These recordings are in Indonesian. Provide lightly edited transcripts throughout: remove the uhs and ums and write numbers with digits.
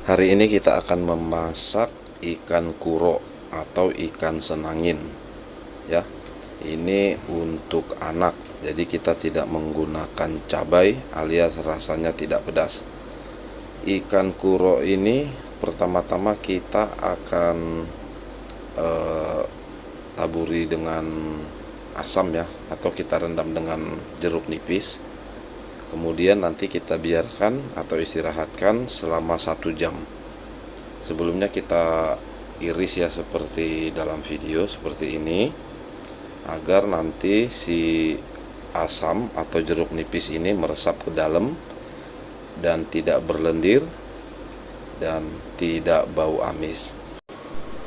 Hari ini kita akan memasak ikan kuro atau ikan senangin ya. Ini untuk anak, jadi kita tidak menggunakan cabai alias rasanya tidak pedas. Ikan kuro ini pertama-tama kita akan taburi dengan asam ya, atau kita rendam dengan jeruk nipis. Kemudian nanti kita biarkan atau istirahatkan selama 1 jam. Sebelumnya kita iris ya, seperti dalam video seperti ini, agar nanti si asam atau jeruk nipis ini meresap ke dalam dan tidak berlendir dan tidak bau amis.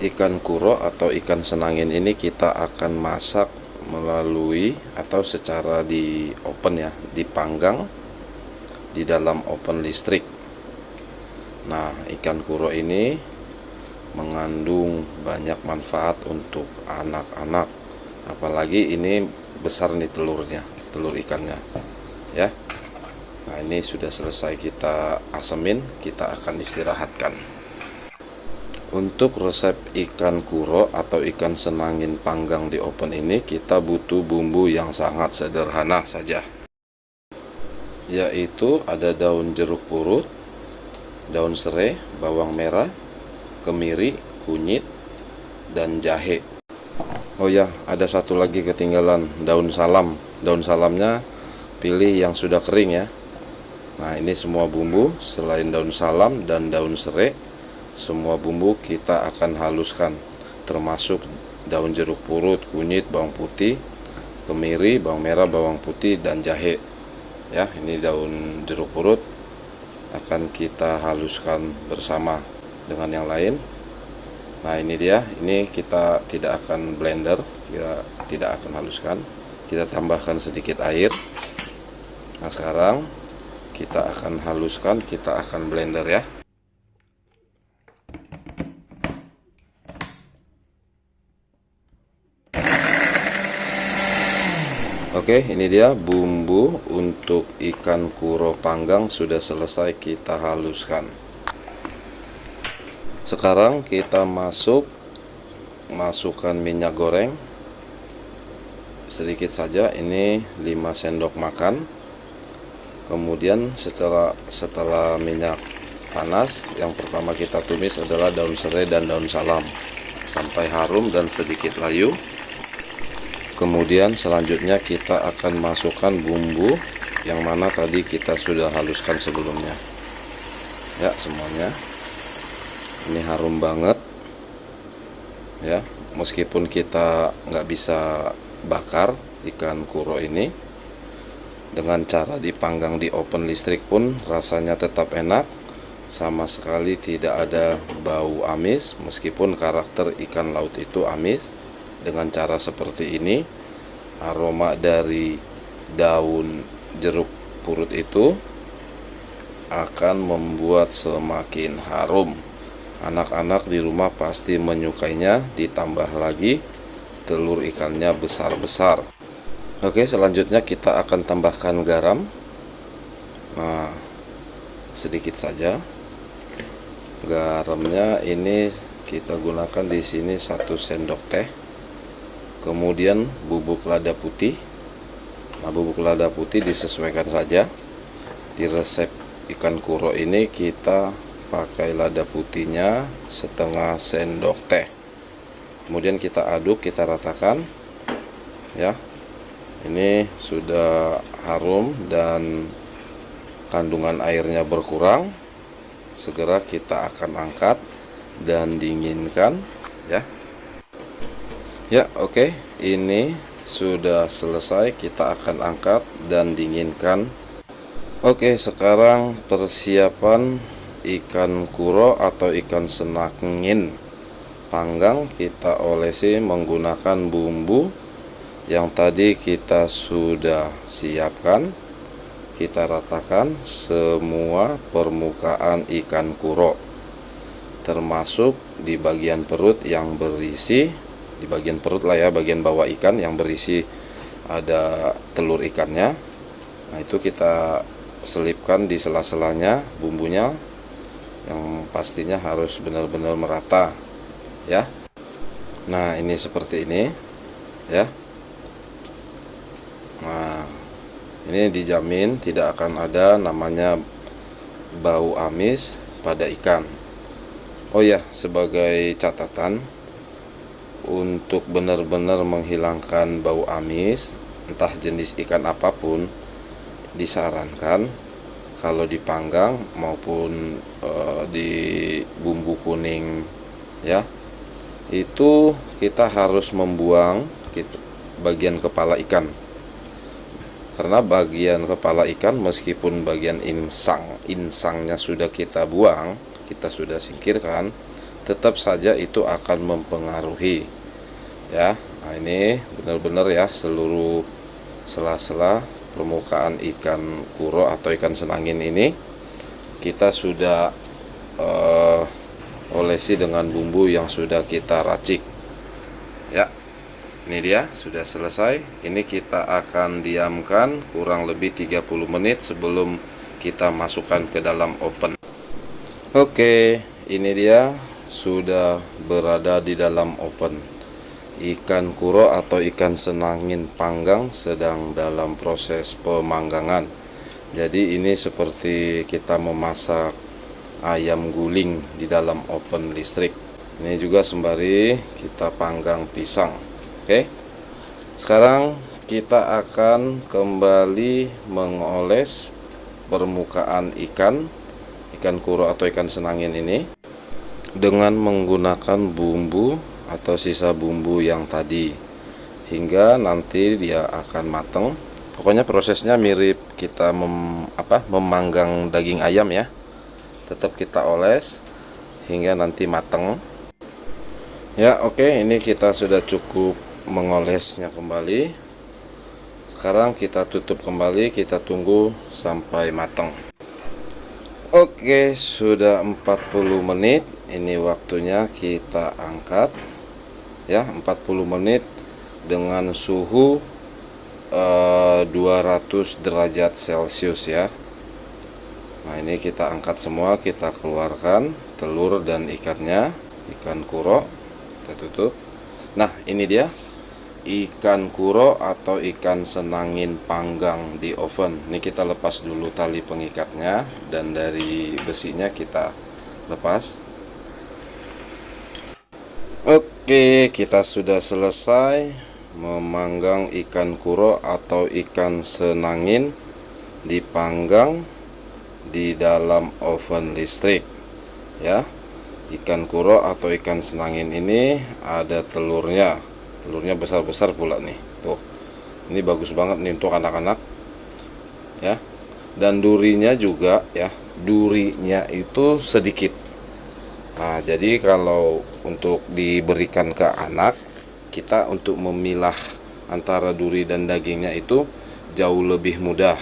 Ikan kuro atau ikan senangin ini kita akan masak melalui atau secara di open ya, dipanggang di dalam open listrik. Nah, ikan kuro ini mengandung banyak manfaat untuk anak-anak, apalagi ini besar nih telur ikannya ya. Nah, ini sudah selesai kita asemin, kita akan istirahatkan. Untuk resep ikan kuro atau ikan senangin panggang di open ini kita butuh bumbu yang sangat sederhana saja, yaitu ada daun jeruk purut, daun serai, bawang merah, kemiri, kunyit, dan jahe. Oh ya, ada satu lagi ketinggalan, daun salam. Daun salamnya pilih yang sudah kering ya. Nah, ini semua bumbu selain daun salam dan daun serai, semua bumbu kita akan haluskan, termasuk daun jeruk purut, kunyit, bawang putih, kemiri, bawang merah, bawang putih, dan jahe. Ya, ini daun jeruk purut akan kita haluskan bersama dengan yang lain. Nah, ini dia, ini kita tidak akan blender, kita tidak akan haluskan, kita tambahkan sedikit air. Nah, sekarang kita akan haluskan, kita akan blender ya. Oke, ini dia bumbu untuk ikan kuro panggang sudah selesai kita haluskan. Sekarang kita masukkan minyak goreng sedikit saja, ini 5 sendok makan. Kemudian setelah minyak panas, yang pertama kita tumis adalah daun serai dan daun salam sampai harum dan sedikit layu. Kemudian selanjutnya kita akan masukkan bumbu yang mana tadi kita sudah haluskan sebelumnya ya, semuanya. Ini harum banget ya, meskipun kita nggak bisa bakar ikan kuro ini, dengan cara dipanggang di open listrik pun rasanya tetap enak, sama sekali tidak ada bau amis. Meskipun karakter ikan laut itu amis, dengan cara seperti ini aroma dari daun jeruk purut itu akan membuat semakin harum. Anak-anak di rumah pasti menyukainya, ditambah lagi telur ikannya besar-besar. Oke, selanjutnya kita akan tambahkan garam. Nah, sedikit saja. Garamnya ini kita gunakan di sini 1 sendok teh. Kemudian bubuk lada putih. Nah, bubuk lada putih disesuaikan saja. Di resep ikan kuro ini kita pakai lada putihnya setengah sendok teh. Kemudian kita aduk, kita ratakan ya. Ini sudah harum dan kandungan airnya berkurang. Segera kita akan angkat dan dinginkan ya. Ya, oke, ini sudah selesai, kita akan angkat dan dinginkan. Oke, sekarang persiapan ikan kuro atau ikan senangin panggang kita olesi menggunakan bumbu yang tadi kita sudah siapkan. Kita ratakan semua permukaan ikan kuro, termasuk di bagian perut yang berisi, di bagian perut lah ya, bagian bawah ikan yang berisi ada telur ikannya. Nah, itu kita selipkan di sela-selanya bumbunya yang pastinya harus benar-benar merata ya. Nah, ini seperti ini ya. Nah, ini dijamin tidak akan ada namanya bau amis pada ikan. Oh ya, sebagai catatan, untuk benar-benar menghilangkan bau amis entah jenis ikan apapun, disarankan kalau dipanggang maupun di bumbu kuning ya, itu kita harus membuang bagian kepala ikan. Karena bagian kepala ikan meskipun bagian insangnya sudah kita buang, kita sudah singkirkan, tetap saja itu akan mempengaruhi ya. Nah, ini benar-benar ya, seluruh sela-sela permukaan ikan kuro atau ikan senangin ini kita sudah olesi dengan bumbu yang sudah kita racik ya. Ini dia sudah selesai. Ini kita akan diamkan kurang lebih 30 menit sebelum kita masukkan ke dalam oven. Oke, ini dia sudah berada di dalam oven. Ikan kuro atau ikan senangin panggang sedang dalam proses pemanggangan. Jadi ini seperti kita memasak ayam guling di dalam oven listrik. Ini juga sembari kita panggang pisang. Oke, sekarang kita akan kembali mengoles permukaan ikan kuro atau ikan senangin ini dengan menggunakan bumbu atau sisa bumbu yang tadi hingga nanti dia akan matang. Pokoknya prosesnya mirip kita memanggang daging ayam ya. Tetap kita oles hingga nanti matang. Ya, oke, ini kita sudah cukup mengolesnya kembali. Sekarang kita tutup kembali, kita tunggu sampai matang. Oke, sudah 40 menit. Ini waktunya kita angkat ya, 40 menit dengan suhu 200 derajat Celcius ya. Nah, ini kita angkat semua, kita keluarkan telur dan ikannya, ikan kuro, kita tutup. Nah, ini dia ikan kuro atau ikan senangin panggang di oven. Ini kita lepas dulu tali pengikatnya dan dari besinya kita lepas. Oke, kita sudah selesai memanggang ikan kuro atau ikan senangin dipanggang di dalam oven listrik ya. Ikan kuro atau ikan senangin ini ada telurnya besar-besar pula nih tuh. Ini bagus banget nih untuk anak-anak ya. Dan durinya juga ya, durinya itu sedikit. Nah, jadi kalau untuk diberikan ke anak, kita untuk memilah antara duri dan dagingnya itu jauh lebih mudah.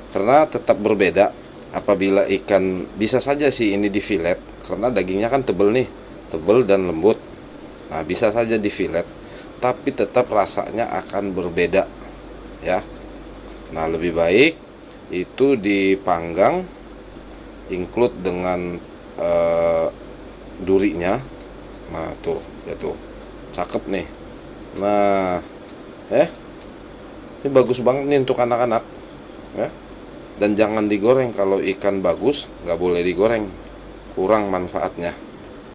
Karena tetap berbeda apabila ikan, bisa saja sih ini di filet karena dagingnya kan tebel nih, tebel dan lembut. Nah, bisa saja di filet, tapi tetap rasanya akan berbeda ya. Nah, lebih baik itu dipanggang include dengan durinya. Nah, tuh ya, tuh cakep nih. Nah, ini bagus banget nih untuk anak-anak ya. Dan jangan digoreng. Kalau ikan bagus nggak boleh digoreng, kurang manfaatnya.